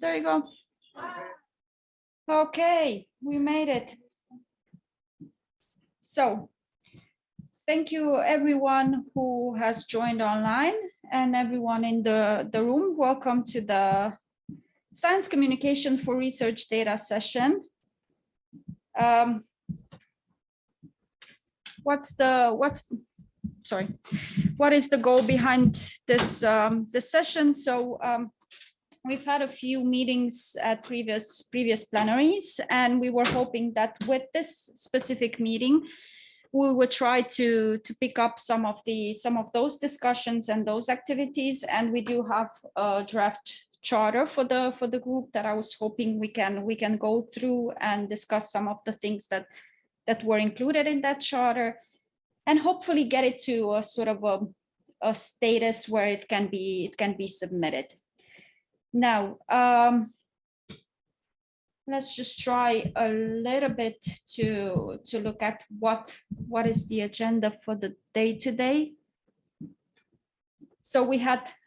There you go. Okay, we made it. So thank you everyone who has joined online and everyone in the room. Welcome to the Science Communication for Research Data session. What is the goal behind this this session? So we've had a few meetings at previous plenaries, and we were hoping that with this specific meeting, we would try to pick up some of those discussions and those activities. And we do have a draft charter for the group that I was hoping we can go through and discuss some of the things that were included in that charter, and hopefully get it to a sort of a status where it can be submitted. Now, let's just try a little bit to look at what is the agenda for the day today. So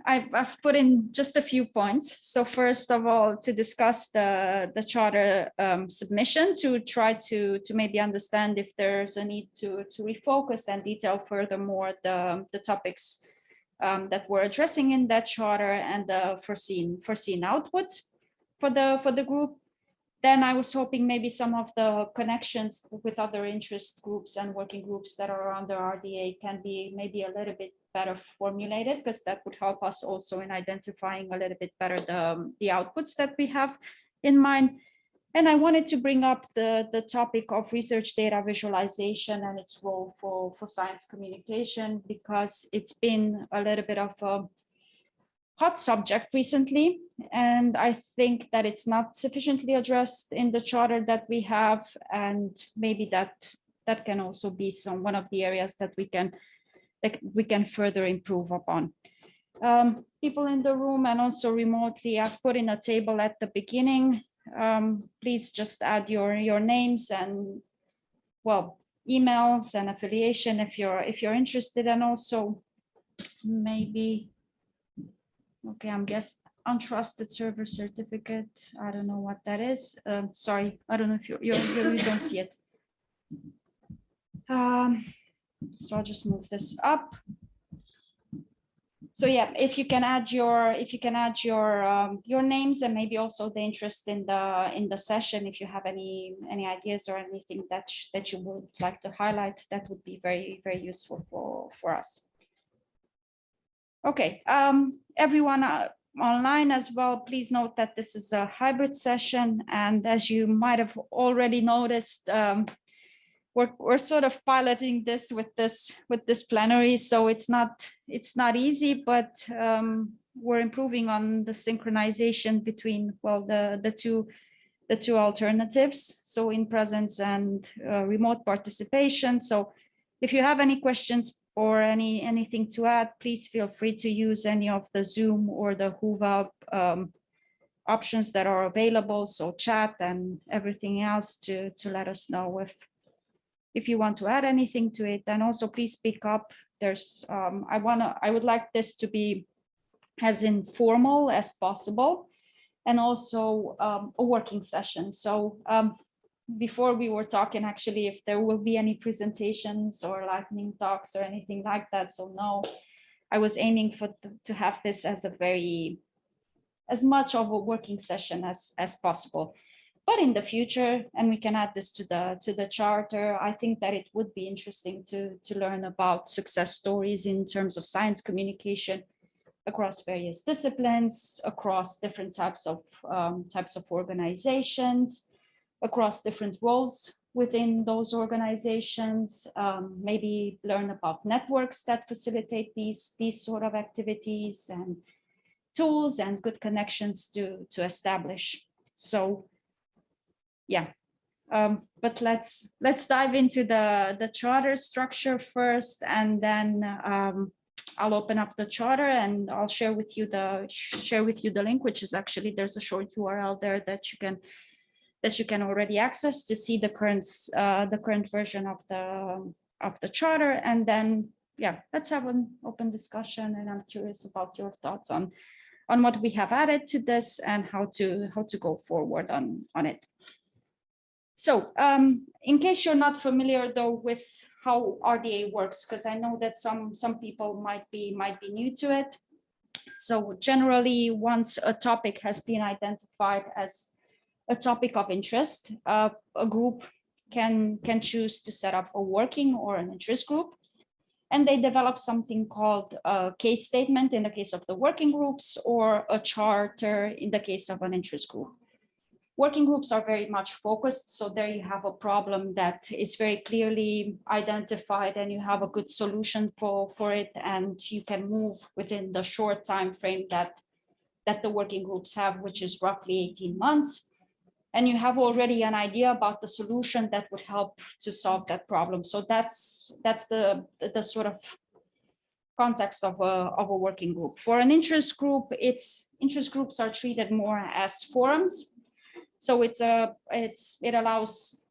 I've put in just a few points. So first of all, to discuss the charter submission, to try to maybe understand if there's a need to refocus and detail furthermore the topics that we're addressing in that charter and the foreseen outputs for the group. Then I was hoping maybe some of the connections with other interest groups and working groups that are under RDA can be maybe a little bit better formulated, because that would help us also in identifying a little bit better the outputs that we have in mind. And I wanted to bring up the topic of research data visualization and its role for science communication, because it's been a little bit of a hot subject recently, and I think that it's not sufficiently addressed in the charter that we have, and maybe that can also be one of the areas that we can further improve upon. People in the room and also remotely, I've put in a table at the beginning. Please just add your names and, well, emails and affiliation if you're interested, and also maybe, okay, I'm guessing untrusted server certificate. I don't know what that is. Sorry, I don't know if you don't see it. So I'll just move this up. So yeah, if you can add your names and maybe also the interest in the session, if you have any ideas or anything that you would like to highlight, that would be very, very useful for us. Okay, everyone online as well, please note that this is a hybrid session, and as you might have already noticed, we're sort of piloting this with this plenary, so it's not easy, but we're improving on the synchronization between, well, the two alternatives, so in presence and remote participation. So if you have any questions or anything to add, please feel free to use any of the Zoom or the Whova options that are available, so chat and everything else, to let us know if you want to add anything to it. And also please speak up. There's I would like this to be as informal as possible, and also a working session. So before we were talking actually if there will be any presentations or lightning talks or anything like that. So no, I was aiming to have this as as much of a working session as possible. But in the future, and we can add this to the charter, I think that it would be interesting to learn about success stories in terms of science communication across various disciplines, across different types of organizations, across different roles within those organizations, maybe learn about networks that facilitate these sort of activities, and tools and good connections to establish. So yeah, but let's dive into the charter structure first, and then I'll open up the charter and I'll share with you the link, which is actually, there's a short URL there that you can already access to see the current version of the charter. And then yeah, let's have an open discussion, and I'm curious about your thoughts on on what we have added to this and how to go forward on it. So in case you're not familiar though with how RDA works, because I know that some people might be new to it. So generally, once a topic has been identified as a topic of interest, a group can choose to set up a working or an interest group, and they develop something called a case statement in the case of the working groups, or a charter in the case of an interest group. Working groups are very much focused, so there you have a problem that is very clearly identified and you have a good solution for it, and you can move within the short time frame that the working groups have, which is roughly 18 months. And you have already an idea about the solution that would help to solve that problem. So that's the sort of context of a working group. For an interest group, interest groups are treated more as forums. So it allows,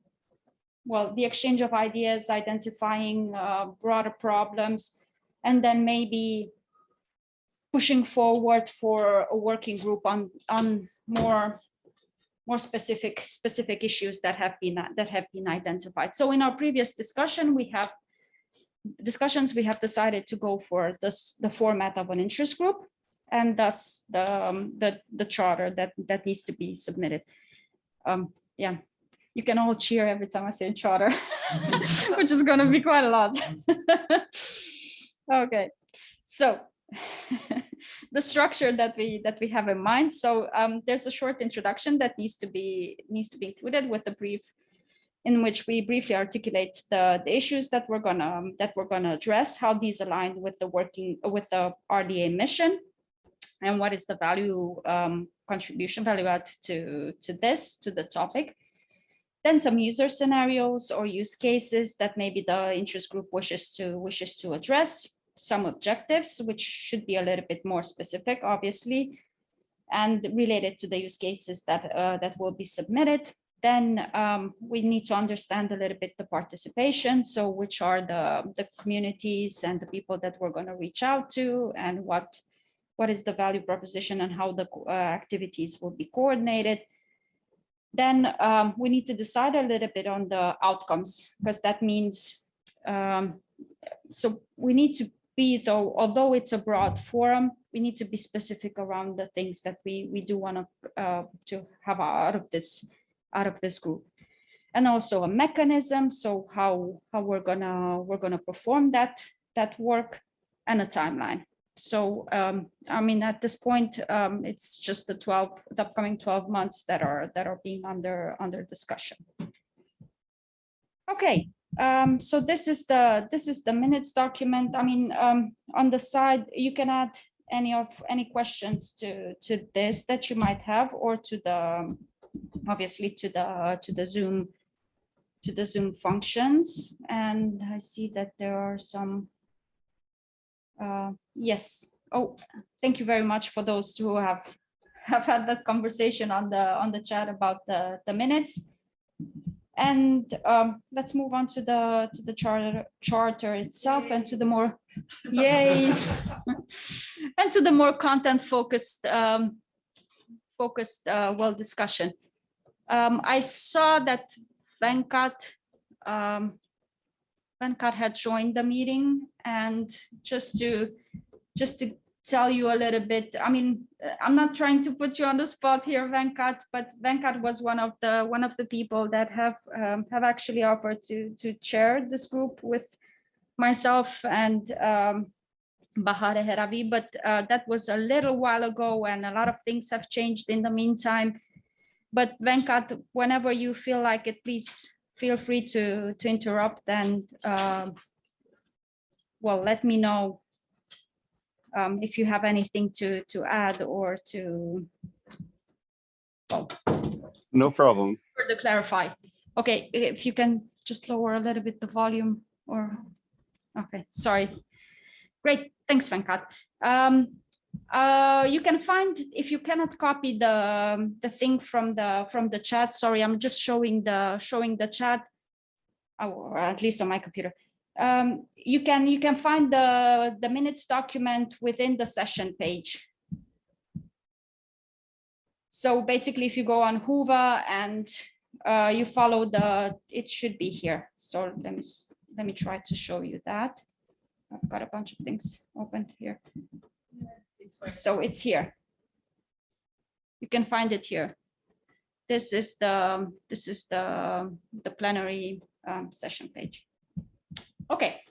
well, the exchange of ideas, identifying broader problems, and then maybe pushing forward for a working group on more specific issues that have been identified. So in our previous discussions, we have decided to go for the format of an interest group, and thus the charter that needs to be submitted. Yeah, you can all cheer every time I say charter, which is going to be quite a lot. Okay, so the structure that we have in mind. So there's a short introduction that needs to be included with a brief in which we briefly articulate the issues that we're gonna address, how these align with the RDA mission, and what is the value contribution value add to the topic. Then some user scenarios or use cases that maybe the interest group wishes to address. Some objectives, which should be a little bit more specific, obviously, and related to the use cases that will be submitted. Then we need to understand a little bit the participation. So which are the communities and the people that we're going to reach out to, and what is the value proposition and how the activities will be coordinated. Then we need to decide a little bit on the outcomes, because that means, so we need to be, although it's a broad forum, we need to be specific around the things that we do want to have out of this group, and also a mechanism. So how we're gonna perform that work, and a timeline. So I mean, at this point, it's just the upcoming 12 months that are being under discussion. Okay. So this is the minutes document. I mean, on the side, you can add any questions to this that you might have, or to the obviously to the Zoom functions. And I see that there are some. Yes. Oh, thank you very much for those who have had that conversation on the chat about the minutes. And let's move on to the charter itself, and to the more yay and to the more content focused discussion. I saw that Venkat had joined the meeting, and just to tell you a little bit, I mean, I'm not trying to put you on the spot here, Venkat, but Venkat was one of the people that have actually offered to chair this group with myself and Bahare Heravi, but that was a little while ago, and a lot of things have changed in the meantime. But Venkat, whenever you feel like it, please feel free to interrupt, and well, let me know if you have anything to add or to, well, no problem. Further clarify. Okay, if you can just lower a little bit the volume, or okay, sorry. Great, thanks, Venkat. You can find, if you cannot copy the thing from the chat. Sorry, I'm just showing the chat, or at least on my computer. You can find the minutes document within the session page. So basically, if you go on Hoover and you follow it should be here. So let me try to show you that. I've got a bunch of things opened here. So it's here. You can find it here. This is the plenary session page. Okay.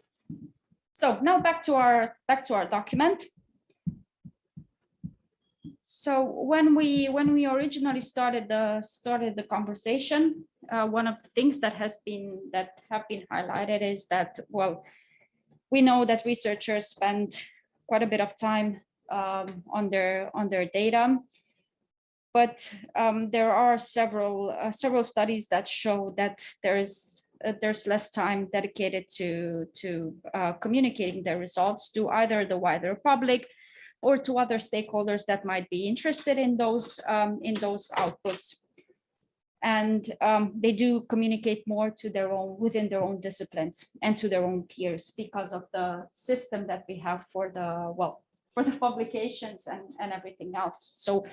So now back to our document. So when we originally started the conversation, one of the things that have been highlighted is that, well, we know that researchers spend quite a bit of time on their data, but there are several studies that show that there's less time dedicated to communicating their results to either the wider public or to other stakeholders that might be interested in those outputs. And they do communicate more to within their own disciplines and to their own peers because of the system that we have for the publications and everything else. So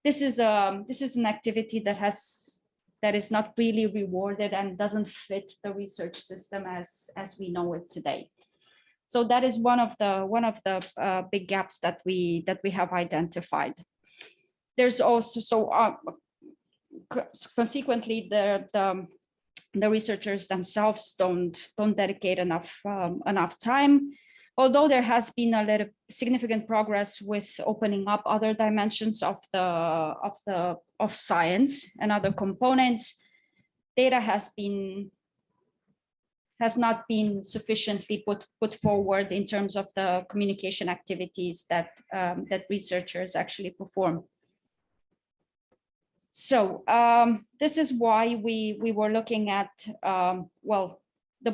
this is an activity that is not really rewarded and doesn't fit the research system as we know it today. So that is one of the big gaps that we have identified. There's also consequently the researchers themselves don't dedicate enough time. Although there has been a little significant progress with opening up other dimensions of science and other components, data has not been sufficiently put forward in terms of the communication activities that researchers actually perform. So this is why we were looking at the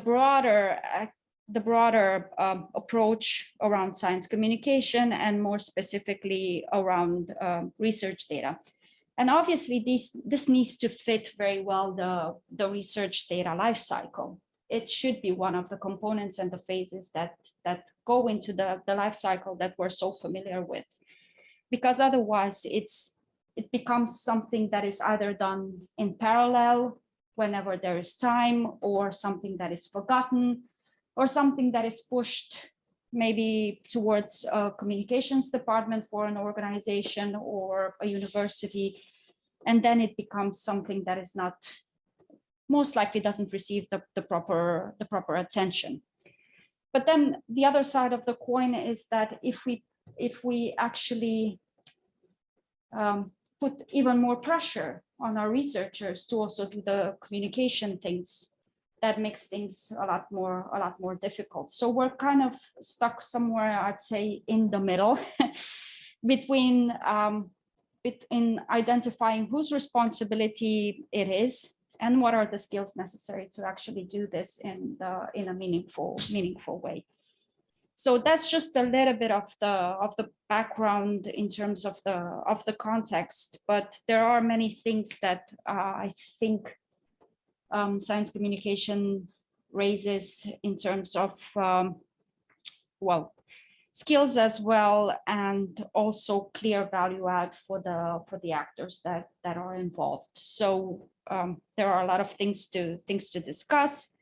broader approach around science communication, and more specifically around research data. And obviously this needs to fit very well the research data lifecycle. It should be one of the components and the phases that go into the life cycle that we're so familiar with, because otherwise it becomes something that is either done in parallel whenever there is time, or something that is forgotten, or something that is pushed maybe towards a communications department for an organization or a university, and then it becomes something that is not, most likely doesn't receive the proper attention. But then the other side of the coin is that if we actually put even more pressure on our researchers to also do the communication things, that makes things a lot more difficult. So we're kind of stuck somewhere, I'd say, in the middle between identifying whose responsibility it is and what are the skills necessary to actually do this in a meaningful way. So that's just a little bit of the background in terms of the context, but there are many things that I think science communication raises in terms of skills as well, and also clear value add for the actors that are involved. So there are a lot of things to discuss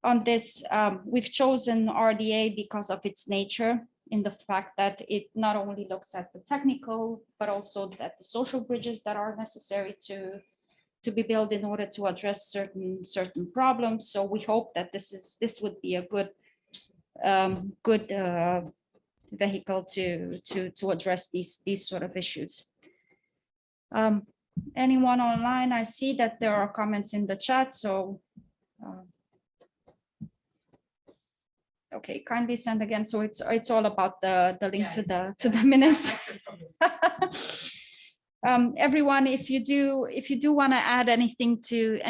on this. We've chosen RDA because of its nature, in the fact that it not only looks at the technical, but also at the social bridges that are necessary to be built in order to address certain problems. So we hope that this would be a good vehicle to address these sort of issues. Anyone online? I see that there are comments in the chat, so okay, kindly send again. So it's all about the link to the minutes. Everyone, if you do want to add anything to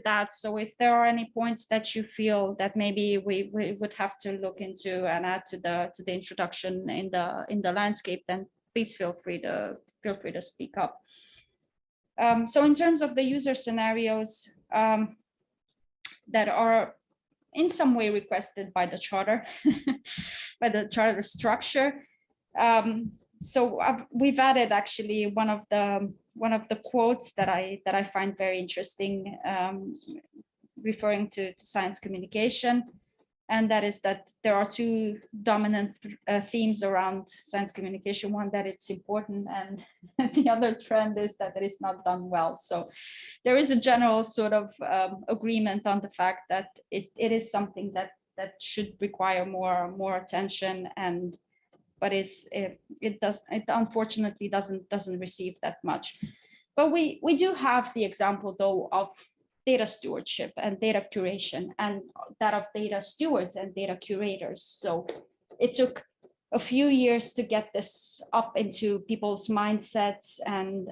that, so if there are any points that you feel that maybe we would have to look into and add to the introduction in the landscape, then please feel free to speak up. So in terms of the user scenarios that are in some way requested by the charter, by the charter structure. So we've added actually one of the quotes that I find very interesting, referring to science communication, and that is that there are two dominant themes around science communication. One, that it's important, and the other trend is that it is not done well. So there is a general sort of agreement on the fact that it is something that should require more attention, but it unfortunately doesn't receive that much. But we do have the example though of data stewardship and data curation, and that of data stewards and data curators. So it took a few years to get this up into people's mindsets and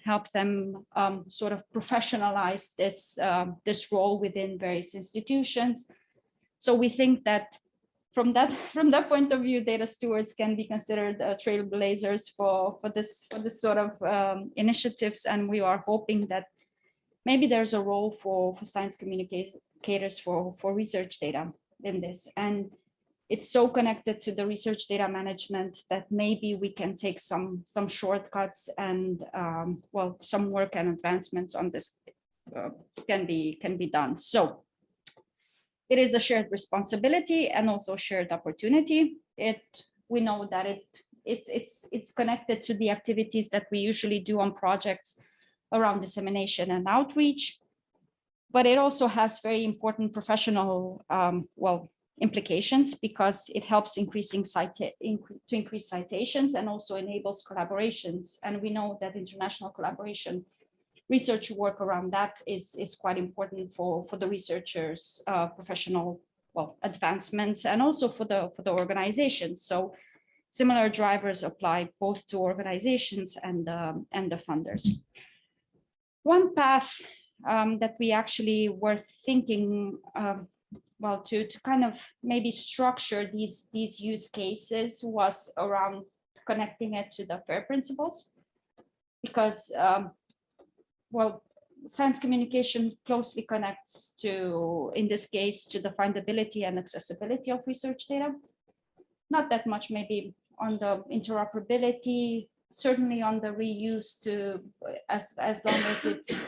help them sort of professionalize this role within various institutions. So we think that from that point of view, data stewards can be considered trailblazers for this sort of initiatives, and we are hoping that maybe there's a role for science communicators for research data in this. And it's so connected to the research data management that maybe we can take some shortcuts, and well, some work and advancements on this can be done. So it is a shared responsibility and also shared opportunity. We know that it's connected to the activities that we usually do on projects around dissemination and outreach, but it also has very important professional implications, because it helps increase citations and also enables collaborations. And we know that international collaboration, research work around that is quite important for the researchers' professional advancements, and also for the organizations. So similar drivers apply both to organizations and the funders. One path that we actually were thinking to kind of maybe structure these use cases was around connecting it to the FAIR principles, because science communication closely connects to, in this case, to the findability and accessibility of research data. Not that much maybe on the interoperability, certainly on the reuse, to as long as it's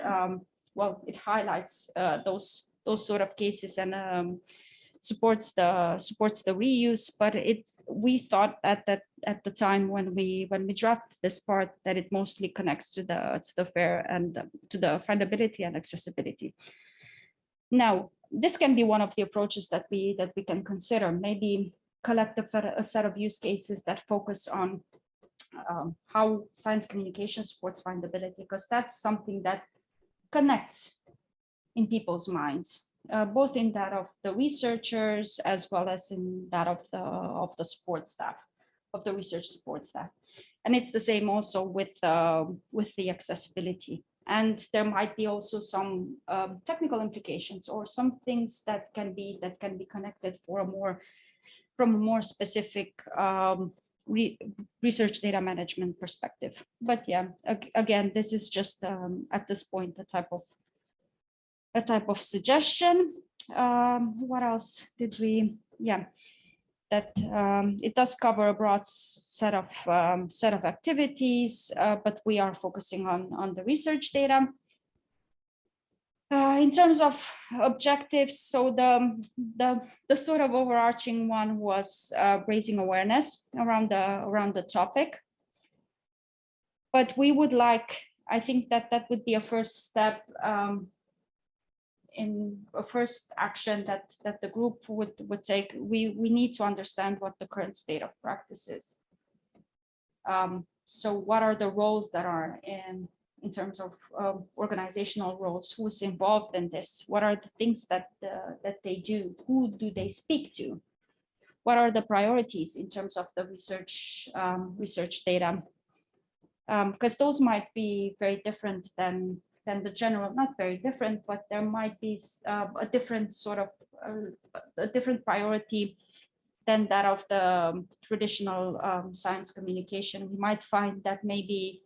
it highlights those sort of cases and supports the reuse. But we thought at the time when we drafted this part that it mostly connects to the FAIR and to the findability and accessibility. Now, this can be one of the approaches that we can consider. Maybe collect a set of use cases that focus on how science communication supports findability, because that's something that connects in people's minds, both in that of the researchers as well as in that of the support staff, of the research support staff. And it's the same also with the accessibility. And there might be also some technical implications, or some things that can be connected from a more specific research data management perspective. But yeah, again, this is just at this point a type of suggestion. What else did we? Yeah, that it does cover a broad set of activities, but we are focusing on the research data. In terms of objectives, so the sort of overarching one was raising awareness around the topic. But we would like, I think that would be a first step, in a first action that the group would take. We need to understand what the current state of practice is. So what are the roles that are in terms of organizational roles, who's involved in this? What are the things that they do? Who do they speak to? What are the priorities in terms of the research data? Because those might be very different than the general, not very different, but there might be a different sort of a different priority than that of the traditional science communication. We might find that maybe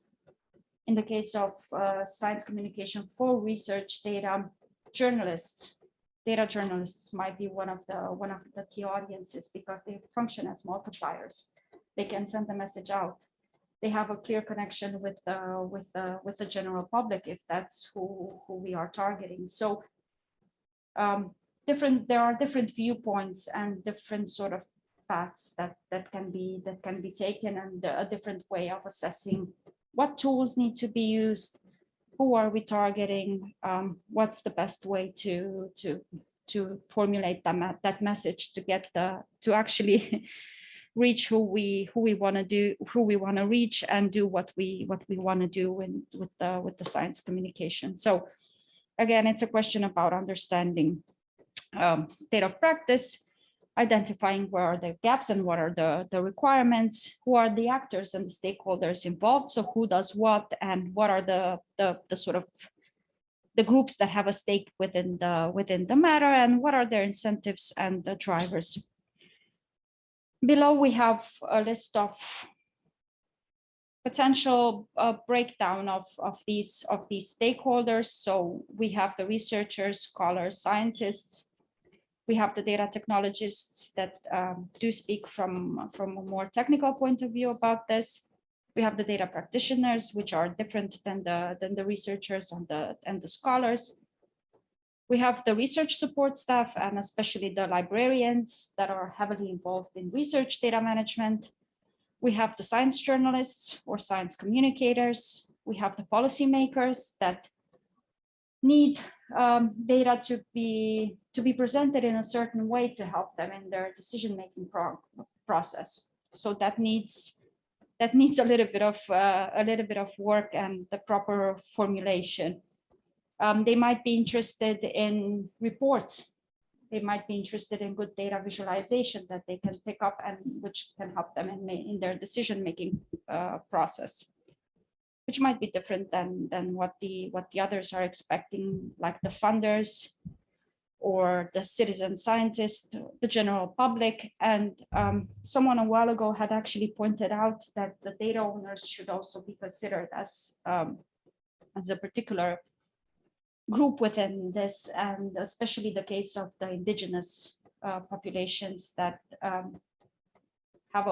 in the case of science communication for research data, data journalists might be one of the key audiences, because they function as multipliers. They can send the message out. they have a clear connection with the general public, if that's who we are targeting. So there are different viewpoints and different sort of paths that can be taken, and a different way of assessing what tools need to be used, who are we targeting, what's the best way to formulate that message to get to actually reach who we want to reach, and do what we want to do with the science communication. So again, it's a question about understanding state of practice, identifying where are the gaps and what are the requirements, who are the actors and the stakeholders involved, so who does what, and what are the sort of the groups that have a stake within the matter, and what are their incentives and the drivers. Below we have a list of potential breakdown of these stakeholders. So we have the researchers, scholars, scientists. We have the data technologists that do speak from a more technical point of view about this. We have the data practitioners, which are different than the researchers and the scholars. We have the research support staff, and especially the librarians that are heavily involved in research data management. We have the science journalists or science communicators. We have the policymakers that need data to be presented in a certain way to help them in their decision-making process. So that needs a little bit of work and the proper formulation. They might be interested in reports. They might be interested in good data visualization that they can pick up and which can help them in their decision-making process, which might be different than what the others are expecting, like the funders or the citizen scientists, the general public. And someone a while ago had actually pointed out that the data owners should also be considered as a particular group within this, and especially the case of the indigenous populations that have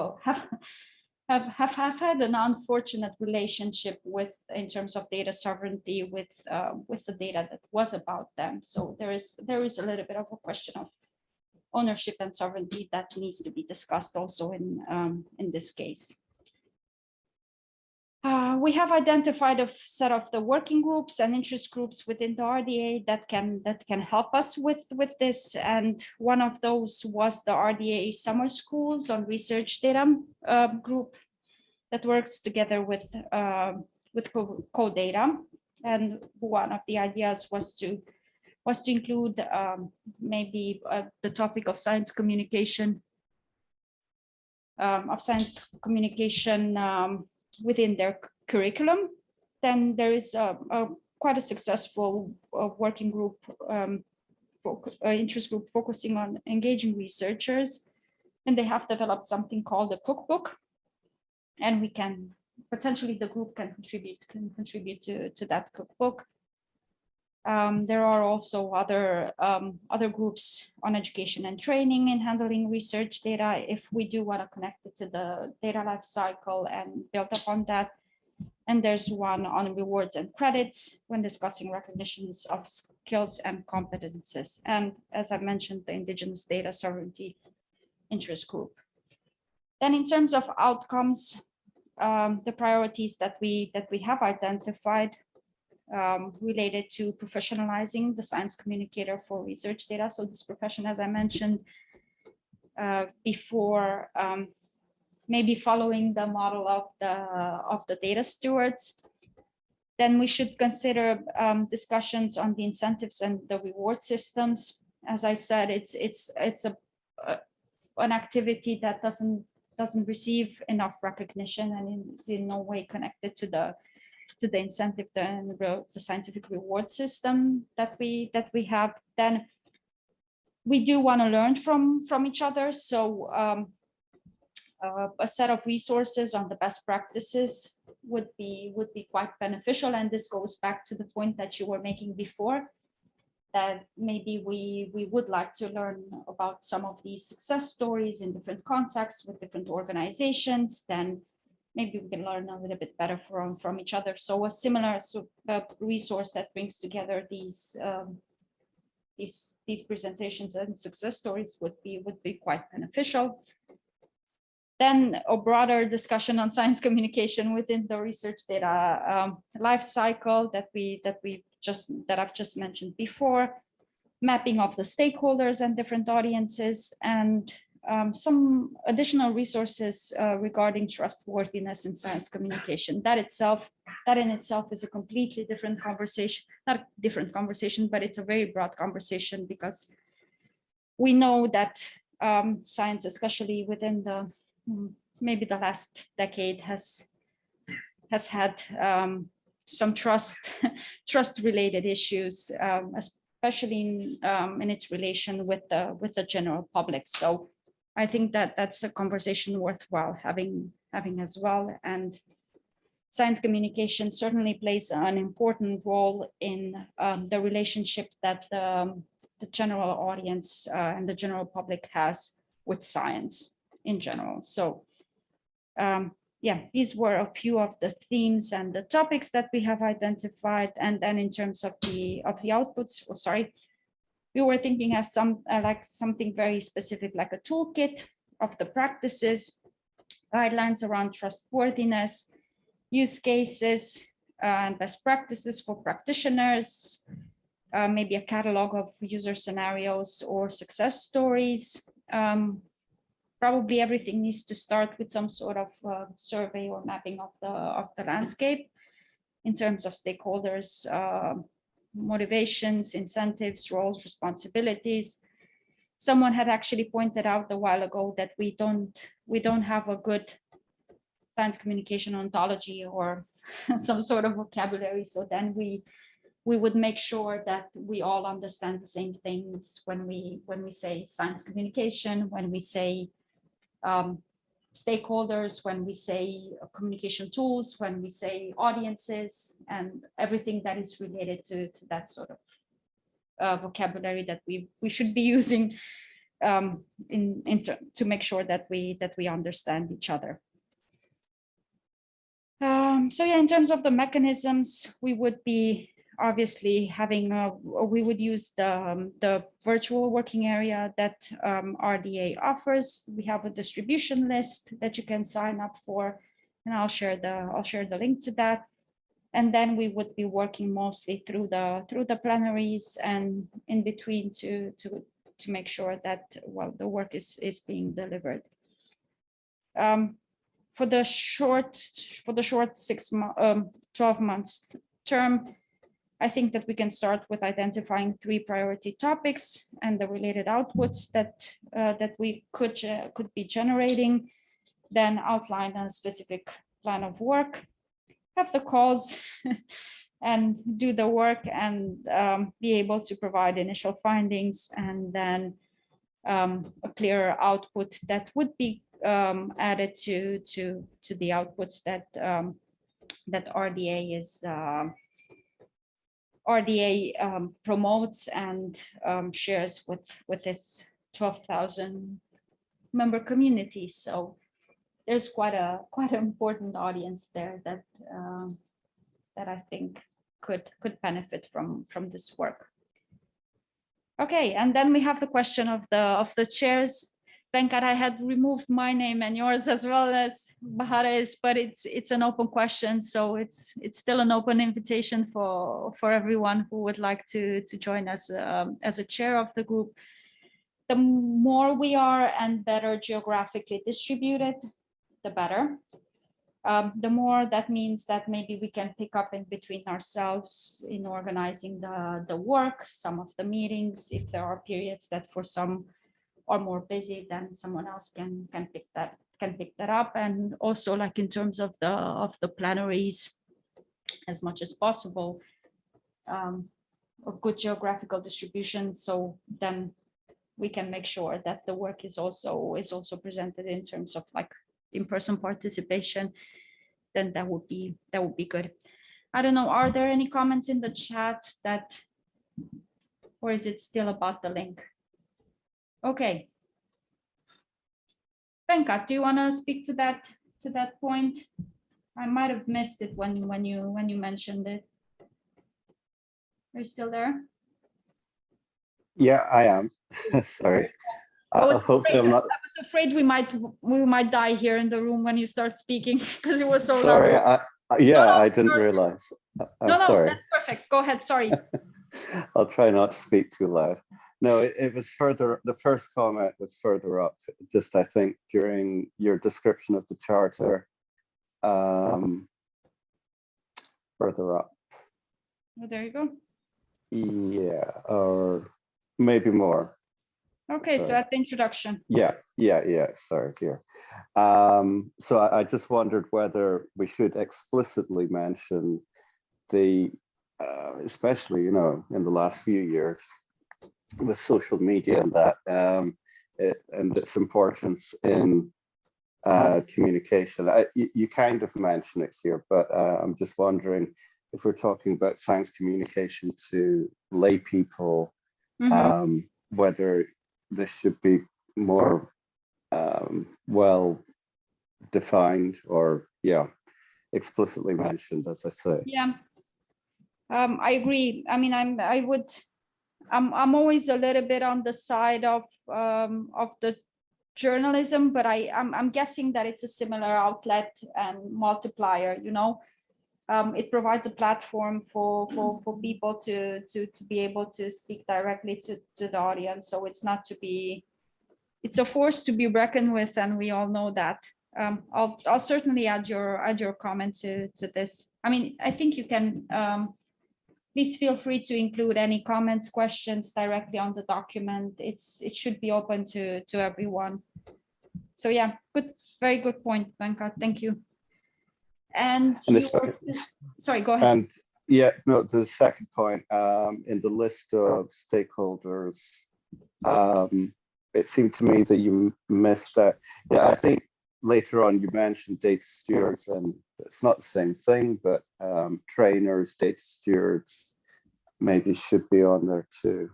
had an unfortunate relationship in terms of data sovereignty with the data that was about them. So there is a little bit of a question of ownership and sovereignty that needs to be discussed also in this case. We have identified a set of the working groups and interest groups within the RDA that can help us with this, and one of those was the RDA Summer Schools on Research Data group that works together with CoData. And one of the ideas was to include maybe the topic of science communication within their curriculum. Then there is quite a successful working group, interest group focusing on engaging researchers, and they have developed something called a cookbook, and we can potentially, the group can contribute to that cookbook. There are also other groups on education and training in handling research data, if we do want to connect it to the data life cycle and build upon that. And there's one on rewards and credits when discussing recognitions of skills and competences. And as I mentioned, the indigenous data sovereignty interest group. Then in terms of outcomes, the priorities that we have identified related to professionalizing the science communicator for research data. So this profession, as I mentioned before, maybe following the model of the data stewards. Then we should consider discussions on the incentives and the reward systems. As I said, it's an activity that doesn't receive enough recognition and is in no way connected to the incentive and the scientific reward system that we have. Then we do want to learn from each other. So a set of resources on the best practices would be quite beneficial. And this goes back to the point that you were making before, that maybe we would like to learn about some of these success stories in different contexts with different organizations. Then maybe we can learn a little bit better from each other. So a similar resource that brings together these presentations and success stories would be quite beneficial. Then a broader discussion on science communication within the research data life cycle that I've just mentioned before, mapping of the stakeholders and different audiences, and some additional resources regarding trustworthiness in science communication. That in itself is a completely different conversation, not a different conversation, but it's a very broad conversation, because we know that science, especially within the maybe the last decade, has had some trust related issues, especially in its relation with the general public. So I think that that's a conversation worthwhile having as well. And science communication certainly plays an important role in the relationship that the general audience and the general public has with science in general. So yeah, these were a few of the themes and the topics that we have identified. And then in terms of the outputs, we were thinking as like something very specific, like a toolkit of the practices, guidelines around trustworthiness, use cases, and best practices for practitioners, maybe a catalog of user scenarios or success stories. Probably everything needs to start with some sort of survey or mapping of the landscape in terms of stakeholders, motivations, incentives, roles, responsibilities. Someone had actually pointed out a while ago that we don't have a good science communication ontology or some sort of vocabulary. So then we would make sure that we all understand the same things when we say science communication, when we say stakeholders, when we say communication tools, when we say audiences, and everything that is related to that sort of vocabulary that we should be using to make sure that we understand each other. So yeah, in terms of the mechanisms, we would be obviously having we would use the virtual working area that RDA offers. We have a distribution list that you can sign up for, and I'll share the link to that. And then we would be working mostly through the plenaries and in between to make sure that the work is being delivered. For the short 12 months term, I think that we can start with identifying 3 priority topics and the related outputs that we could be generating, then outline a specific plan of work, have the calls and do the work, and be able to provide initial findings, and then a clear output that would be added to the outputs that RDA promotes and shares with this 12,000 member community. So there's quite an important audience there that I think could benefit from this work. Okay, and then we have the question of the chairs. Venkat, I had removed my name and yours as well as Bahare's, but it's an open question, so it's still an open invitation for everyone who would like to join us as a chair of the group. The more we are and better geographically distributed, the better. The more that means that maybe we can pick up in between ourselves in organizing the work, some of the meetings, if there are periods that for some are more busy, then someone else can pick that up. And also, like in terms of the plenaries, as much as possible, a good geographical distribution, so then we can make sure that the work is also presented in terms of like in-person participation, then that would be good. I don't know, are there any comments in the chat or is it still about the link? Okay. Venkat, do you want to speak to that to that point? I might have missed it when you mentioned it. Are you still there? Yeah, I am. Sorry. Hopefully I'm not. I was afraid we might die here in the room when you start speaking because it was so Sorry. loud. I didn't realize. I'm No, sorry. that's perfect. Go ahead. Sorry. I'll try not to speak too loud. No, it was further. The first comment was further up. Just I think during your description of the charter, further up. Oh, there you go. Yeah, or maybe more. Okay, Sorry. so at the introduction. Yeah. Sorry, here. So I just wondered whether we should explicitly mention the, especially, you know, in the last few years with social media and that, and its importance in communication. You kind of mention it here, but I'm just wondering if we're talking about science communication to lay people, whether this should be more well defined or explicitly mentioned, as I say. Yeah, I agree. I mean, I'm always a little bit on the side of the journalism, but I'm guessing that it's a similar outlet and multiplier. You know, it provides a platform for people to be able to speak directly to the audience. So it's not to be, it's a force to be reckoned with, and we all know that. I'll certainly add your comment to this. I mean, I think you can please feel free to include any comments, questions directly on the document. It should be open to everyone. So yeah, good, very good point, Venkat. Thank you. And sorry, go ahead. And yeah, no, the second point, in the list of stakeholders, it seemed to me that you missed that. Yeah, I think later on you mentioned data stewards, and it's not the same thing, but trainers, data stewards maybe should be on there too.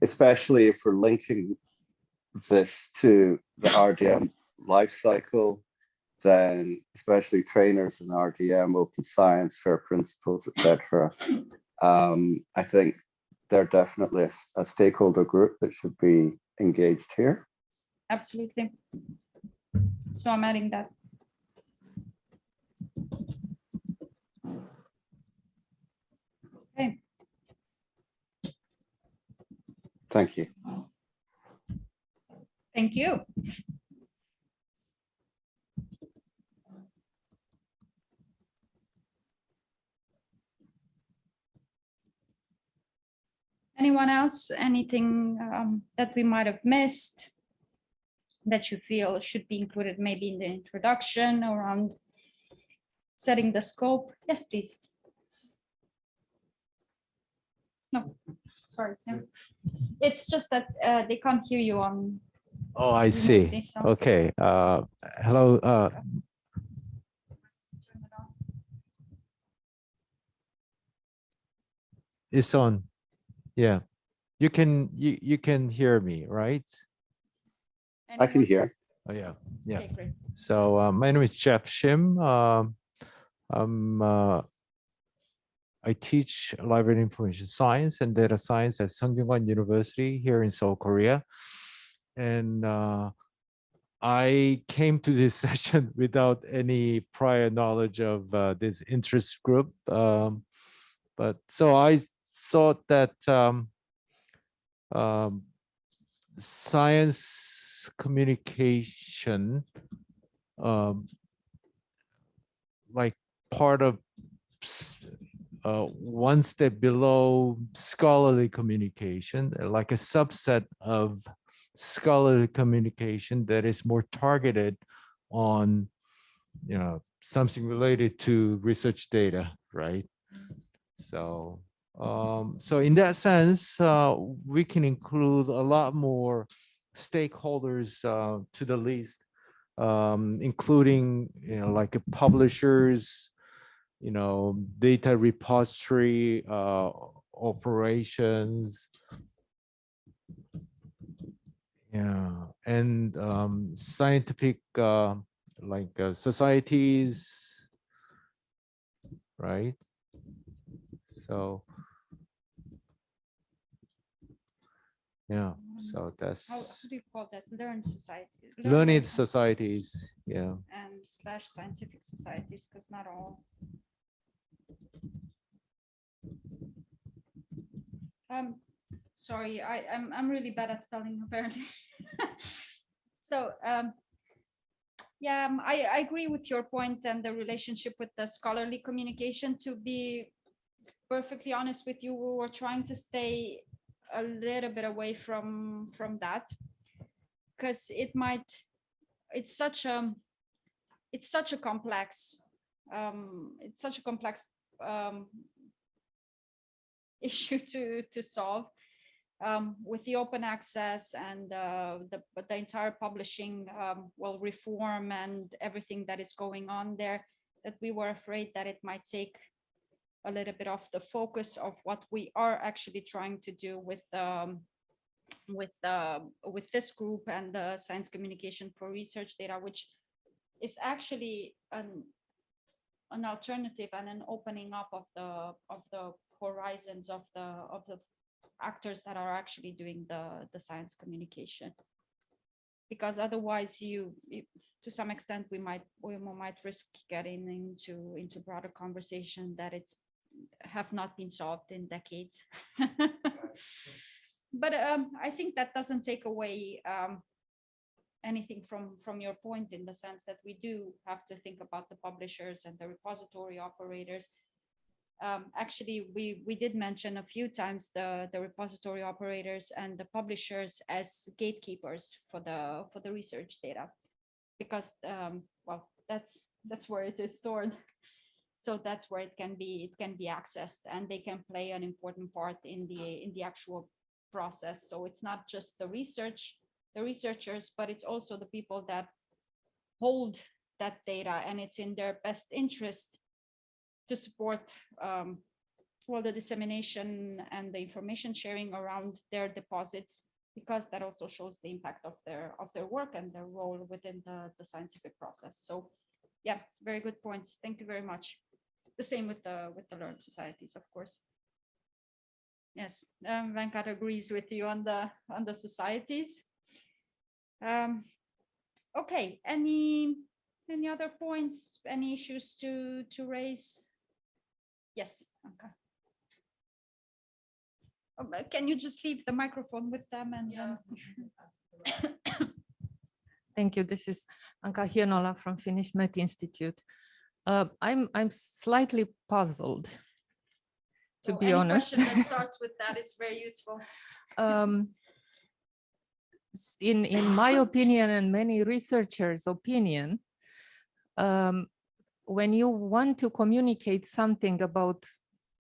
Especially if we're linking this to the RDM life cycle, then especially trainers in RDM, open science, fair principles, etc. I think they're definitely a stakeholder group that should be engaged here. Absolutely. So I'm adding that. Okay. Thank you. Thank you. Anyone else? Anything that we might have missed that you feel should be included maybe in the introduction around setting the scope? Yes, please. No, sorry. No. It's just that they can't hear you on. Oh, I see. Okay. Hello. It's on. Yeah. You can hear me, right? I can hear. Oh yeah. Yeah. Okay, great. So my name is Jeff Shim. I teach library information science and data science at Sungkyunkwan University here in Seoul, Korea. And I came to this session without any prior knowledge of this interest group. But so I thought that science communication, like part of one step below scholarly communication, like a subset of scholarly communication that is more targeted on, you know, something related to research data, right? So, so in that sense, we can include a lot more stakeholders to the list, including, you know, like publishers, you know, data repository operations, Yeah, and scientific societies, right? So yeah, so How that's do you call that? Learned society. learned societies. Yeah. And slash scientific societies, because not all. Sorry, I'm really bad at spelling apparently. So yeah, I agree with your point and the relationship with the scholarly communication. To be perfectly honest with you, we were trying to stay a little bit away from that, because it's such a complex um, issue to solve, with the open access and the entire publishing reform and everything that is going on there, that we were afraid that it might take a little bit off the focus of what we are actually trying to do with this group and the science communication for research data, which is actually an alternative and an opening up of the horizons of the actors that are actually doing the science communication. Because otherwise to some extent we might risk getting into broader conversation that have not been solved in decades. But I think that doesn't take away anything from your point, in the sense that we do have to think about the publishers and the repository operators. Actually, we did mention a few times the repository operators and the publishers as gatekeepers for the research data, because well, that's where it is stored. So that's where it can be accessed, and they can play an important part in the actual process. So it's not just the researchers, but it's also the people that hold that data, and it's in their best interest to support the dissemination and the information sharing around their deposits, because that also shows the impact of their work and their role within the scientific process. So yeah, very good points. Thank you very much. The same with the learned societies, of course. Yes, Venkat agrees with you on the societies. Okay, any other points, any issues to raise? Yes, Anka. Can you just leave the microphone with them and then... Thank you. This is Anka Hienola from Finnish Met Institute. I'm slightly puzzled, to be honest. Any question that starts with that is very useful. In my opinion and many researchers' opinion, when you want to communicate something about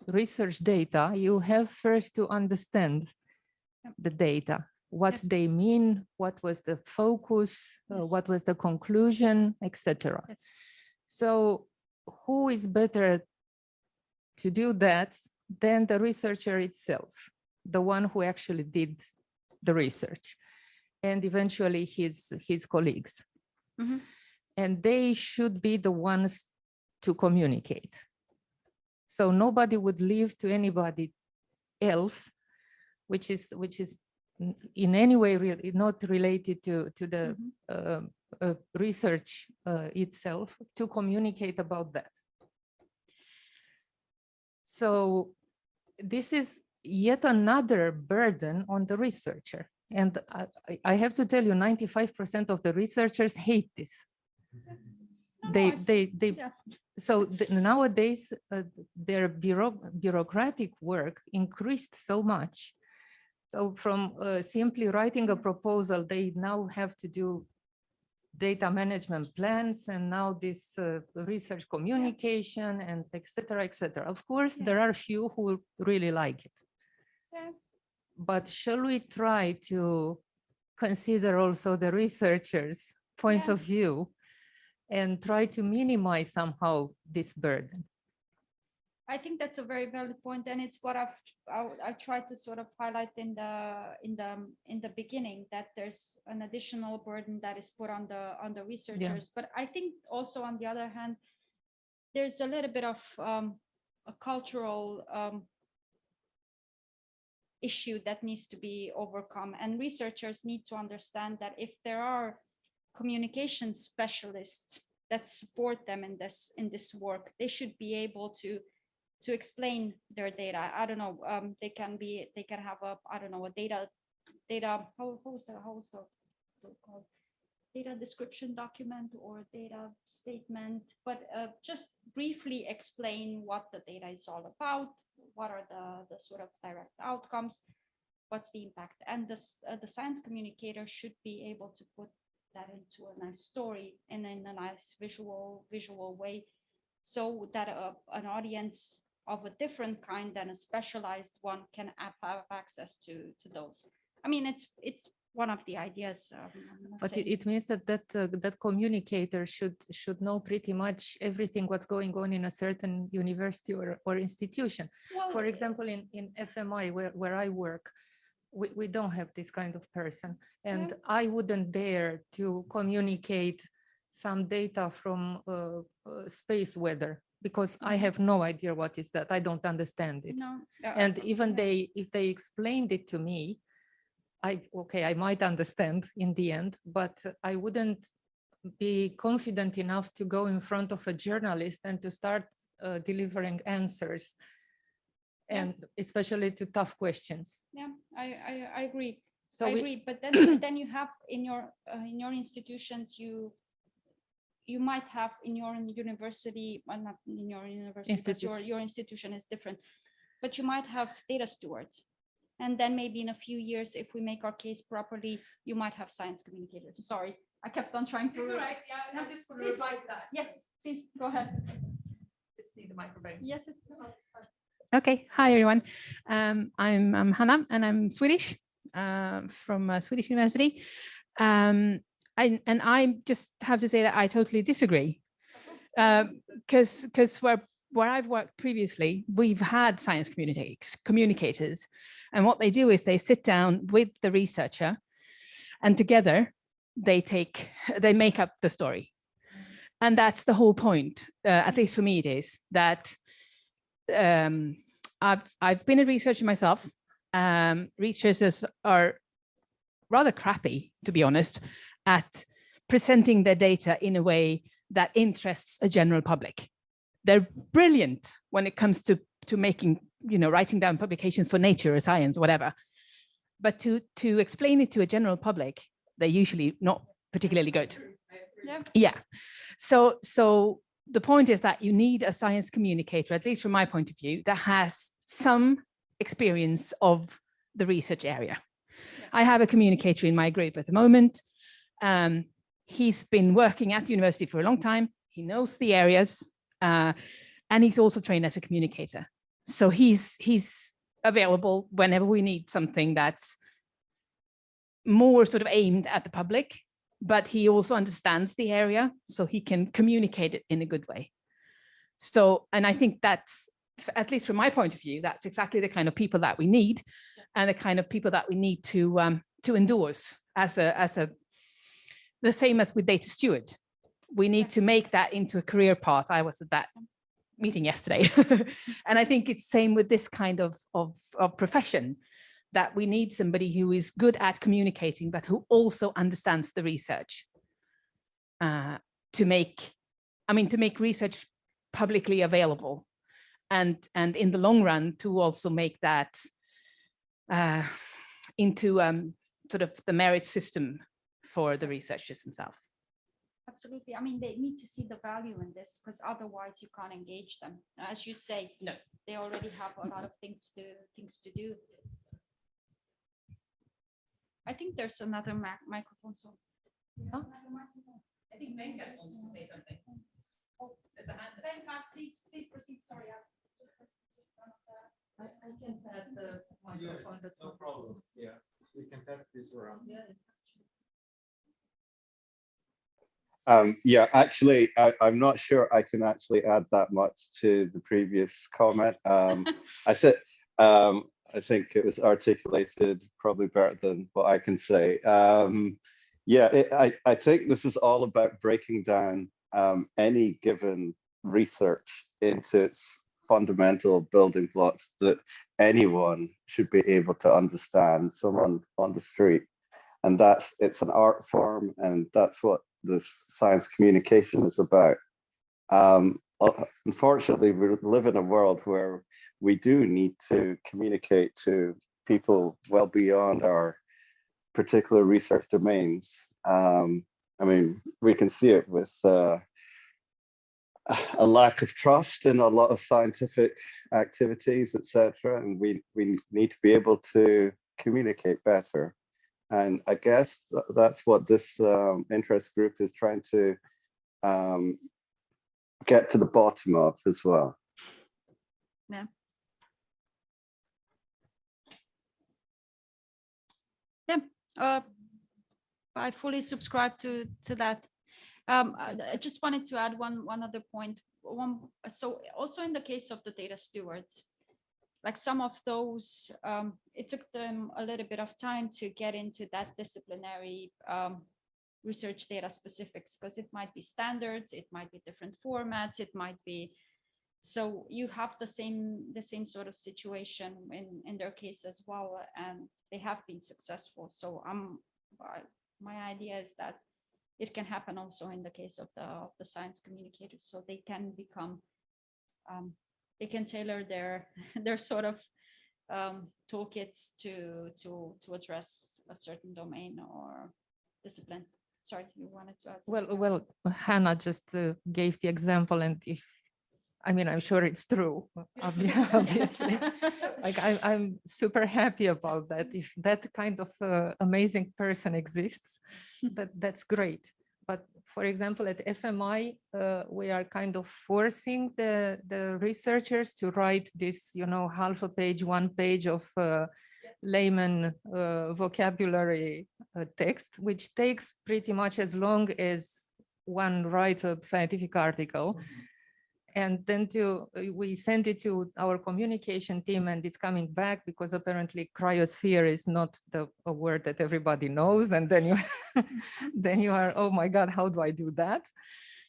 research data, you have first to understand the data, what Yes. they mean, what was the focus, Yes. what was the conclusion, etc. Yes. So who is better to do that than the researcher itself, the one who actually did the research, and eventually his colleagues. Mm-hmm. And they should be the ones to communicate. So nobody would leave to anybody else, which is in any way really not related to the research itself, to communicate about that. So this is yet another burden on the researcher. And I have to tell you, 95% of the researchers hate this. So nowadays their bureaucratic work increased so much. So from simply writing a proposal, they now have to do data management plans, and now this research communication and et cetera. Of course, there are few who really like it. Yeah. But shall we try to consider also the researchers' point of view and try to minimize somehow this burden? I think that's a very valid point, and it's what I tried to sort of highlight in the beginning, that there's an additional burden that is put on the researchers. But I think also, on the other hand, there's a little bit of a cultural issue that needs to be overcome, and researchers need to understand that if there are communication specialists that support them in this work, they should be able to explain their data. I don't know, they can have a, I don't know, a data how was that called, data description document or data statement, but just briefly explain what the data is all about, what are the sort of direct outcomes, what's the impact, and the science communicator should be able to put that into a nice story and in a nice visual way, so that an audience of a different kind than a specialized one can have access to those. I mean, it's one of the ideas. But it means that communicator should know pretty much everything what's going on in a certain university or institution. Well, for example, in FMI, where I work, we don't have this kind of person. And I wouldn't dare to communicate some data from space weather, because I have no idea what is that. I don't understand it. No. And even if they explained it to me, I might understand in the end, but I wouldn't be confident enough to go in front of a journalist and to start delivering answers, and especially to tough questions. Yeah, I agree. So I agree. But then you have in your institutions, you might have in your university, well, not in your university, because your institution is different, but you might have data stewards. And then maybe in a few years, if we make our case properly, you might have science communicators. Sorry, I kept on trying to. It's all right. Yeah, no, just reply to that. Yes, please go ahead. Just need the microphone. Yes. Okay. Hi, everyone. I'm Hannah, and I'm Swedish, from a Swedish university. And I just have to say that I totally disagree, because where I've worked previously, we've had science communicators, and what they do is they sit down with the researcher, and together they make up the story. And that's the whole point. At least for me, it is that I've been a researcher myself. Researchers are rather crappy, to be honest, at presenting their data in a way that interests a general public. They're brilliant when it comes to making, writing down publications for Nature or Science, whatever. But to explain it to a general public, they're usually not particularly good. Yeah. So the point is that you need a science communicator, at least from my point of view, that has some experience of the research area. I have a communicator in my group at the moment. He's been working at the university for a long time. He knows the areas, and he's also trained as a communicator. So he's available whenever we need something that's more sort of aimed at the public, but he also understands the area, so he can communicate it in a good way. So, and I think that's, at least from my point of view, that's exactly the kind of people that we need, and the kind of people that we need to endorse as the same as with data steward. We need to make that into a career path. I was at that meeting yesterday. And I think it's the same with this kind of profession, that we need somebody who is good at communicating, but who also understands the research, to make research publicly available, and in the long run to also make that into sort of the merit system for the researchers themselves. Absolutely. I mean, they need to see the value in this, because otherwise you can't engage them. As you say, no, they already have a lot of things to do. I think there's another microphone. So, yeah. I think Venkat wants to say something. Oh, there's a hand. Venkat, please proceed. Sorry, I can pass the microphone. Yeah, that's no problem. Yeah, we can pass this around. Yeah. Yeah, actually, I'm not sure I can actually add that much to the previous comment. I said, I think it was articulated probably better than what I can say. Yeah, I think this is all about breaking down any given research into its fundamental building blocks that anyone should be able to understand, someone on the street. And it's an art form, and that's what this science communication is about. Unfortunately, we live in a world where we do need to communicate to people well beyond our particular research domains. I mean, we can see it with a lack of trust in a lot of scientific activities, etc. And we need to be able to communicate better. And I guess that's what this interest group is trying to get to the bottom of as well. Yeah. Yeah, I fully subscribe to that. I just wanted to add one other point. So also in the case of the data stewards, like some of those, it took them a little bit of time to get into that disciplinary research data specifics, because it might be standards, it might be different formats, it might be, so you have the same sort of situation in their case as well, and they have been successful. So my idea is that it can happen also in the case of the science communicators, so they can become they can tailor their sort of toolkits to address a certain domain or discipline. Sorry, you wanted to add something else? Well, Hannah just gave the example, and I mean, I'm sure it's true, obviously. Like I'm super happy about that. If that kind of amazing person exists, that's great. But for example, at FMI, we are kind of forcing the researchers to write this, half a page, 1 page of layman vocabulary text, which takes pretty much as long as one writes a scientific article. And then we send it to our communication team, and it's coming back because apparently cryosphere is not a word that everybody knows. And then you are, oh my God, how do I do that?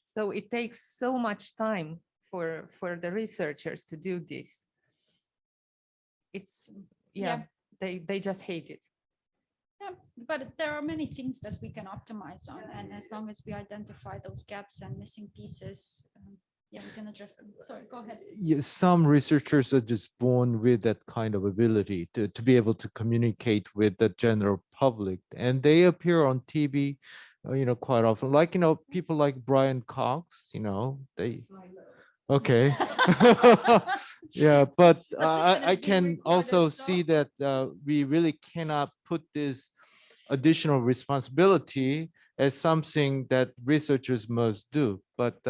So it takes so much time for the researchers to do this. It's, yeah. They just hate it. Yeah, but there are many things that we can optimize on, and as long as we identify those gaps and missing pieces, yeah, we can address them. Sorry, go ahead. Yeah, some researchers are just born with that kind of ability to be able to communicate with the general public, and they appear on TV, quite often. Like, people like Brian Cox, they. Okay. Yeah, but I can also see that we really cannot put this additional responsibility as something that researchers must do. But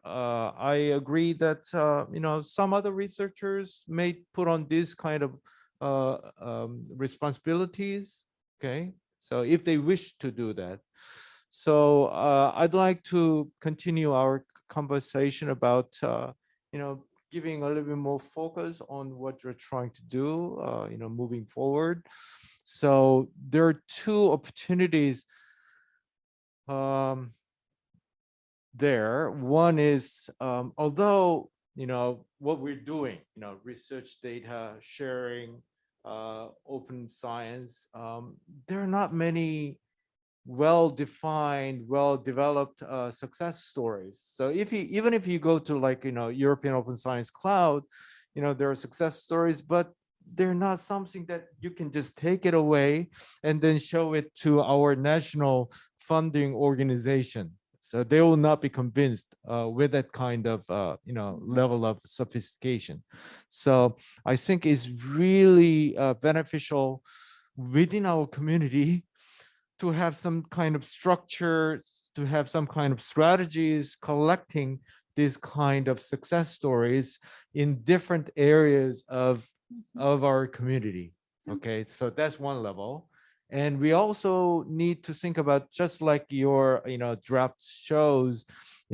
I agree that some other researchers may put on this kind of responsibilities. Okay, so if they wish to do that, so I'd like to continue our conversation about giving a little bit more focus on what you're trying to do, moving forward. So there are two opportunities there. One is, although, what we're doing, research data sharing, open science, there are not many well-defined, well-developed success stories. So even if you go to European Open Science Cloud, there are success stories, but they're not something that you can just take it away and then show it to our national funding organization. So they will not be convinced with that kind of level of sophistication. So I think it's really beneficial within our community to have some kind of structure, to have some kind of strategies collecting these kind of success stories in different areas of our community. Okay, so that's one level. And we also need to think about, just like your draft shows,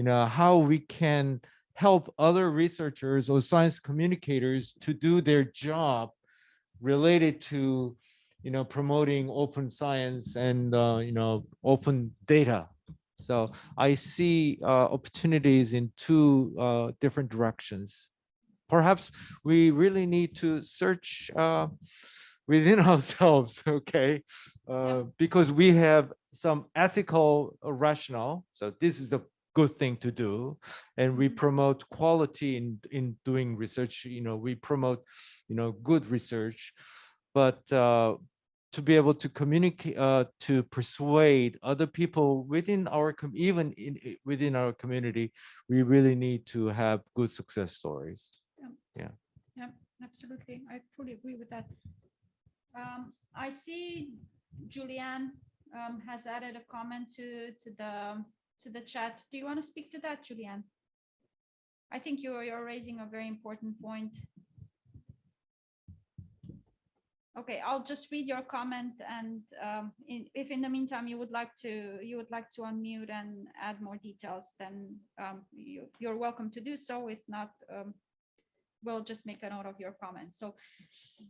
how we can help other researchers or science communicators to do their job related to promoting open science and open data. So I see opportunities in two different directions. Perhaps we really need to search within ourselves, okay? Because we have some ethical rationale. So this is a good thing to do. And we promote quality in doing research. We promote, good research. But to be able to communicate, to persuade other people within our, within our community, we really need to have good success stories. Yeah, absolutely. I fully agree with that. I see Julianne has added a comment to the chat. Do you want to speak to that, Julianne? I think you're raising a very important point. Okay, I'll just read your comment, and if in the meantime you would like to unmute and add more details, then you're welcome to do so. If not, we'll just make a note of your comment. So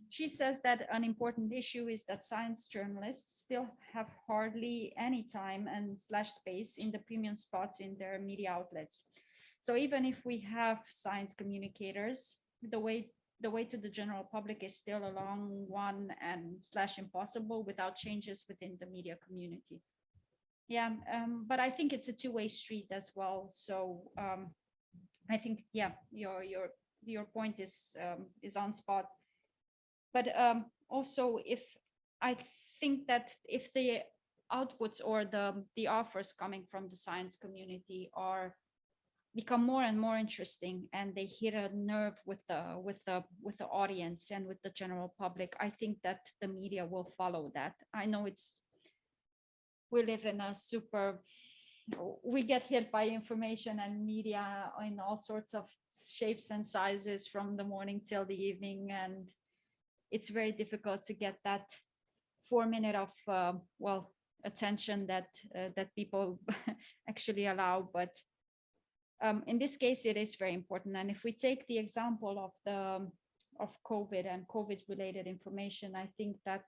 she says that an important issue is that science journalists still have hardly any time and space in the premium spots in their media outlets. So even if we have science communicators, the way to the general public is still a long one and impossible without changes within the media community. Yeah, but I think it's a two-way street as well. So I think, yeah, your point is on spot. But also, if I think that if the outputs or the offers coming from the science community become more and more interesting, and they hit a nerve with the audience and with the general public, I think that the media will follow that. I know we live in a we get hit by information and media in all sorts of shapes and sizes from the morning till the evening, and it's very difficult to get that 4 minute of attention that people actually allow. But in this case, it is very important. And if we take the example of COVID and COVID related information, I think that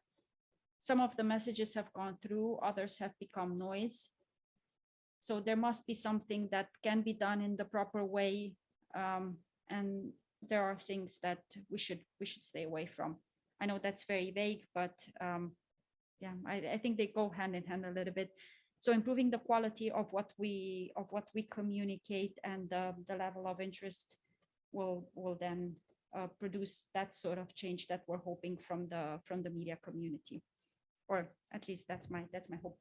some of the messages have gone through, others have become noise. So there must be something that can be done in the proper way, and there are things that we should stay away from. I know that's very vague, but yeah, I think they go hand in hand a little bit. So improving the quality of what we communicate and the level of interest will then produce that sort of change that we're hoping from the media community, or at least that's my hope.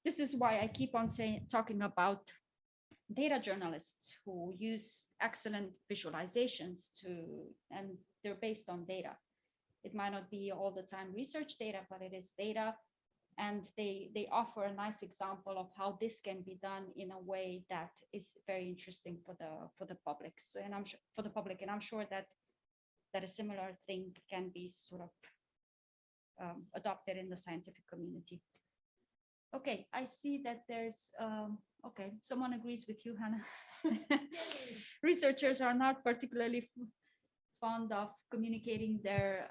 This is why I keep on talking about data journalists who use excellent visualizations and they're based on data. It might not be all the time research data, but it is data. And they offer a nice example of how this can be done in a way that is very interesting for the public. So, and I'm sure that a similar thing can be sort of adopted in the scientific community. Okay, I see that there's okay, someone agrees with you, Hannah. Researchers are not particularly fond of communicating their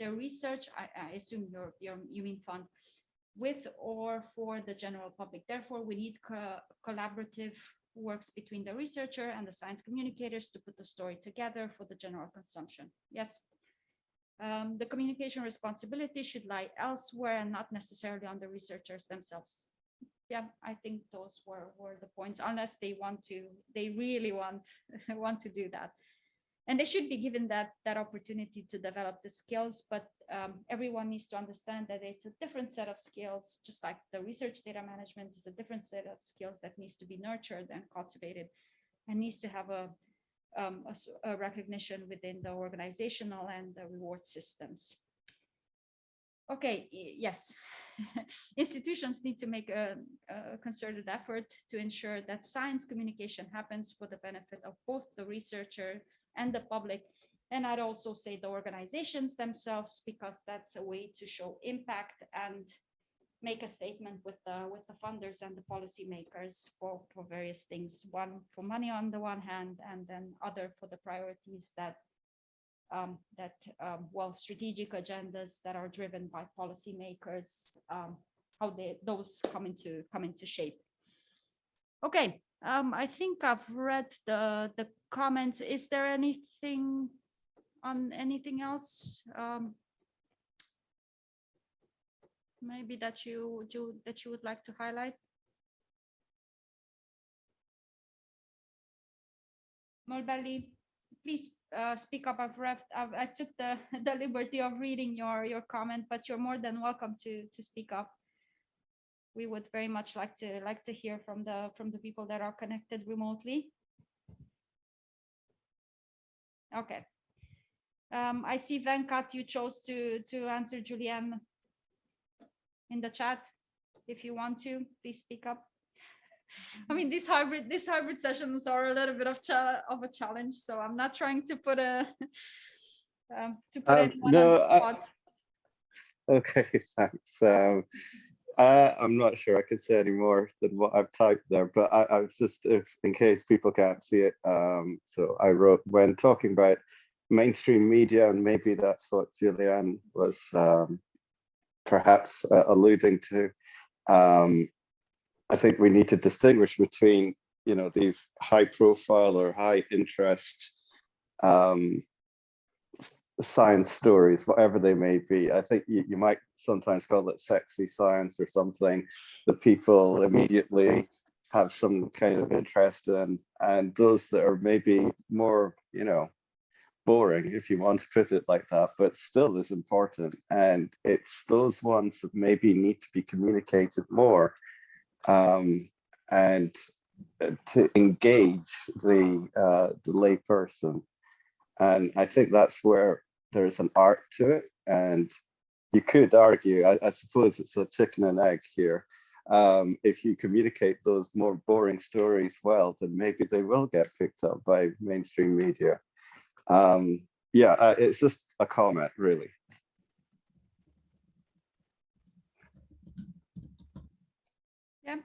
research. I assume you mean fond, with or for the general public. Therefore, we need collaborative works between the researcher and the science communicators to put the story together for the general consumption. Yes. The communication responsibility should lie elsewhere and not necessarily on the researchers themselves. Yeah, I think those were the points, unless they really want to do that. And they should be given that opportunity to develop the skills, but everyone needs to understand that it's a different set of skills, just like the research data management is a different set of skills that needs to be nurtured and cultivated and needs to have a recognition within the organizational and the reward systems. Okay, yes. Institutions need to make a concerted effort to ensure that science communication happens for the benefit of both the researcher and the public. And I'd also say the organizations themselves, because that's a way to show impact and make a statement with the funders and the policymakers for various things. One for money on the one hand, and then other for the priorities that well, strategic agendas that are driven by policymakers, how those come into shape. Okay, I think I've read the comments. Is there anything on anything else? Maybe that you would like to highlight? Molbelli, please speak up. I took the liberty of reading your comment, but you're more than welcome to speak up. We would very much like to hear from the people that are connected remotely. Okay. I see Venkat, you chose to answer Julianne in the chat. If you want to, please speak up. I mean, these hybrid sessions are a little bit of a challenge, so I'm not trying to put anyone on the spot. Okay, thanks. I'm not sure I could say any more than what I've typed there, but I was just, in case people can't see it, so I wrote, when talking about mainstream media, and maybe that's what Julianne was perhaps alluding to. I think we need to distinguish between, you know, these high profile or high interest science stories, whatever they may be. I think you might sometimes call it sexy science or something that people immediately have some kind of interest in, and those that are maybe more, you know, boring, if you want to put it like that, but still is important. And it's those ones that maybe need to be communicated more, and to engage the lay person. And I think that's where there's an art to it. And you could argue, I suppose it's a chicken and egg here. If you communicate those more boring stories well, then maybe they will get picked up by mainstream media. Yeah, it's just a comment, really. Yeah,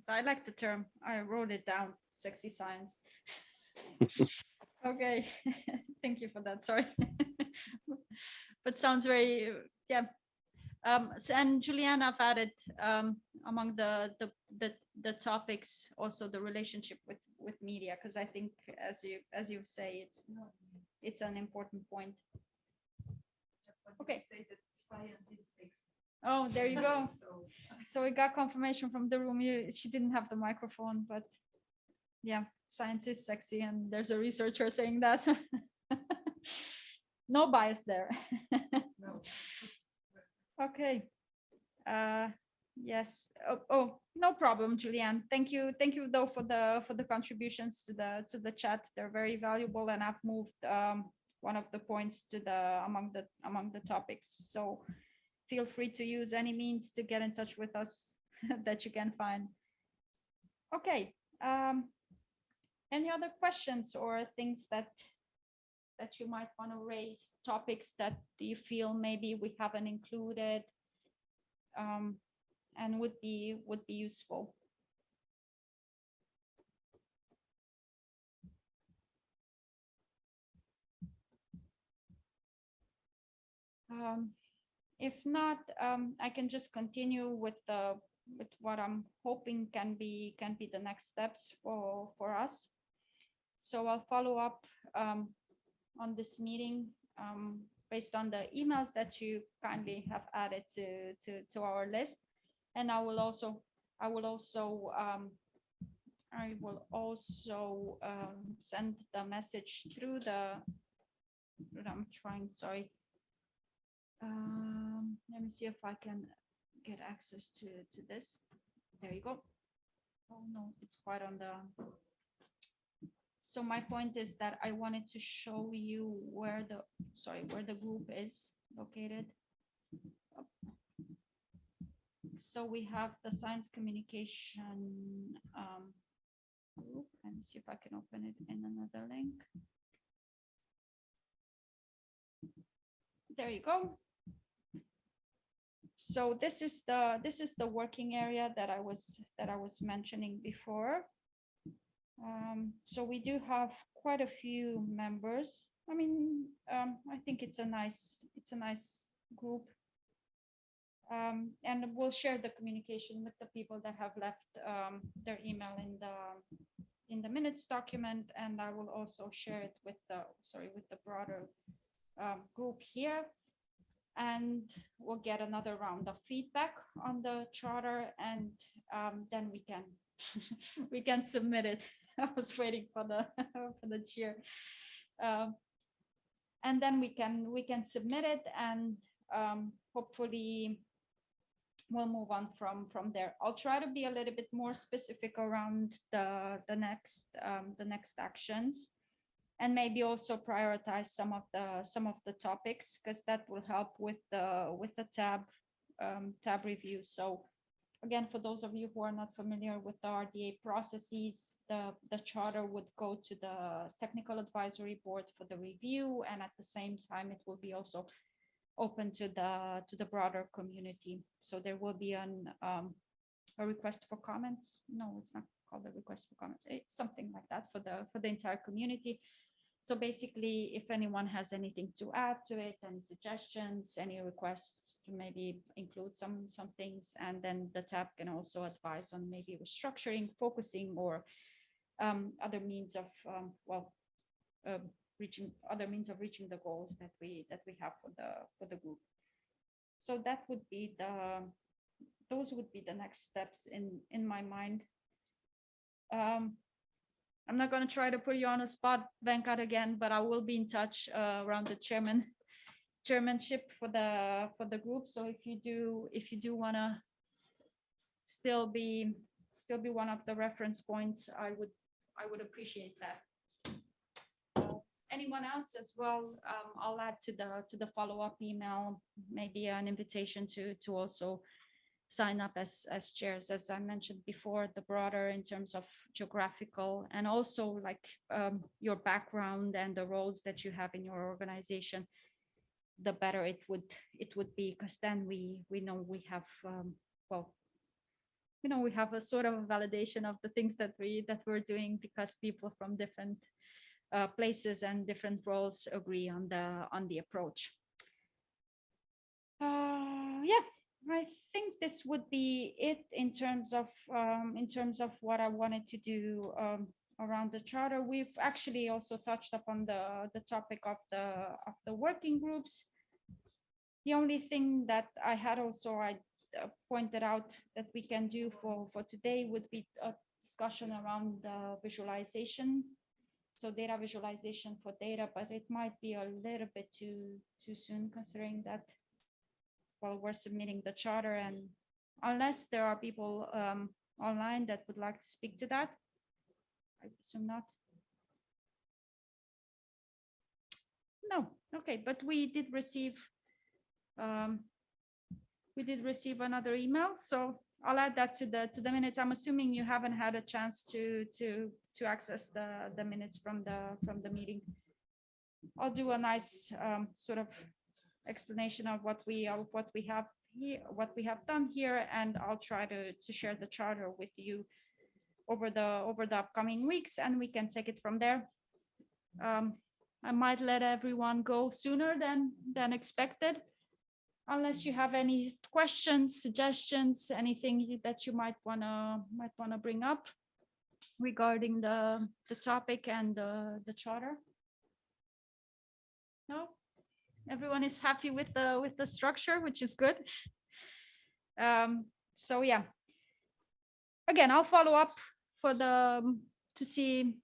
I like the term. I wrote it down, sexy science. Okay, thank you for that, sorry. But sounds very, yeah. And Julianne, I've added among the topics also the relationship with media, because I think, as you say, it's an important point. Okay. Oh, there you go. So we got confirmation from the room. She didn't have the microphone, but yeah, science is sexy, and there's a researcher saying that. No bias there. No. Okay. Yes. Oh, no problem, Julianne. Thank you though for the contributions to the chat. They're very valuable, and I've moved one of the points to among the topics. So feel free to use any means to get in touch with us that you can find. Okay. Any other questions or things that you might want to raise, topics that you feel maybe we haven't included and would be useful? If not, I can just continue with what I'm hoping can be the next steps for us. So I'll follow up on this meeting based on the emails that you kindly have added to our list, and I will also send the message through the. I'm trying. Sorry. Let me see if I can get access to this. There you go. Oh no, it's quite on the. So my point is that I wanted to show you where the group is located. So we have the science communication group. Let me see if I can open it in another link. There you go. So this is the working area that I was mentioning before. So we do have quite a few members. I mean, I think it's a nice group. And we'll share the communication with the people that have left their email in the minutes document, and I will also share it with the broader group here, and we'll get another round of feedback on the charter, and then we can we can submit it. I was waiting for the for the chair, and then we can submit it, and hopefully we'll move on from there. I'll try to be a little bit more specific around the next actions, and maybe also prioritize some of the topics, because that will help with the tab review. So again, for those of you who are not familiar with the RDA processes, the charter would go to the technical advisory board for the review, and at the same time it will be also open to the broader community. So there will be a request for comments. No, it's not called a request for comments. It's something like that for the entire community. So basically, if anyone has anything to add to it, any suggestions, any requests to maybe include some things, and then the tab can also advise on maybe restructuring, focusing, or other means of reaching the goals that we have for the group. So that would be those would be the next steps in my mind. I'm not going to try to put you on a spot, Venkat, again, but I will be in touch around the chairmanship for the group. So if you do want to still be one of the reference points, I would appreciate that. Anyone else as well? I'll add to the follow-up email, maybe an invitation to also sign up as chairs, as I mentioned before, the broader in terms of geographical, and also like your background and the roles that you have in your organization, the better it would be, because then we know we have we have a sort of a validation of the things that we're doing, because people from different places and different roles agree on the approach. Yeah, I think this would be it in terms of what I wanted to do around the charter. We've actually also touched upon the topic of the working groups. The only thing that I had also pointed out that we can do for today would be a discussion around the visualization. So data visualization for data, but it might be a little bit too soon, considering that, well, we're submitting the charter, and unless there are people online that would like to speak to that, I assume not. No, okay, but we did receive another email, so I'll add that to the minutes. I'm assuming you haven't had a chance to access the minutes from the meeting. I'll do a nice sort of explanation of what we have here, what we have done here, and I'll try to share the charter with you over the upcoming weeks, and we can take it from there. I might let everyone go sooner than expected, unless you have any questions, suggestions, anything that you might wanna bring up regarding the topic and the charter. No, everyone is happy with the structure, which is good. So yeah, again, I'll follow up to see.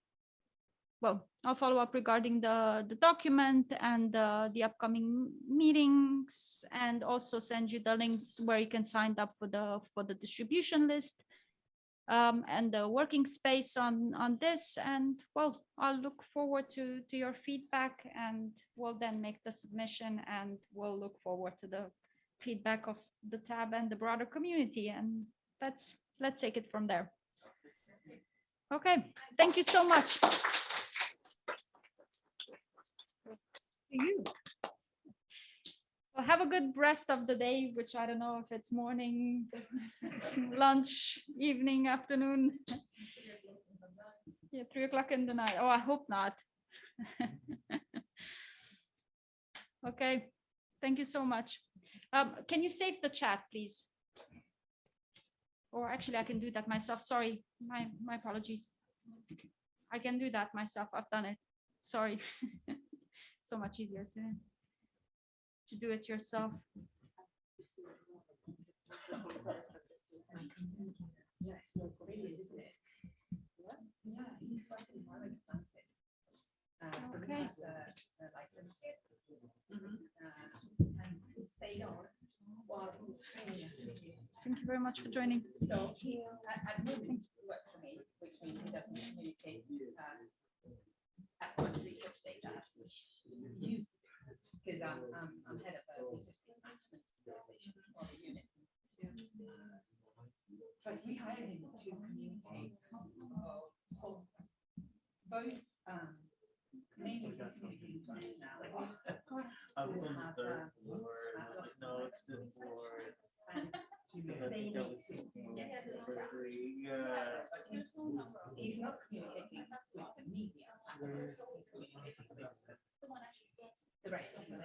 Well, I'll follow up regarding the document and the upcoming meetings, and also send you the links where you can sign up for the distribution list and the working space on this. And well, I'll look forward to your feedback, and we'll then make the submission, and we'll look forward to the feedback of the tab and the broader community, and let's take it from there. Okay, thank you so much. To you. Well, have a good rest of the day, which I don't know if it's morning, lunch, evening, afternoon. Yeah, 3 o'clock in the night. Oh, I hope not. Okay, thank you so much. Can you save the chat, please? Or actually, I can do that myself. Sorry, my apologies. I can do that myself. I've done it. Sorry. So much easier to do it yourself. Yes, that's brilliant, isn't it? Yeah, he's working in environmental sciences. So he has a license. And he stayed on while he was training us. Thank you very much for joining. So he, at the moment, he works for me, which means he doesn't communicate as much research data as he used to, because I'm head of a research data management organization or a unit. But we hired him to communicate both mainly he's communicating to us now. Like we've got to have notes to the board. And they need to get the he's not communicating with the media. He's communicating with the rest of the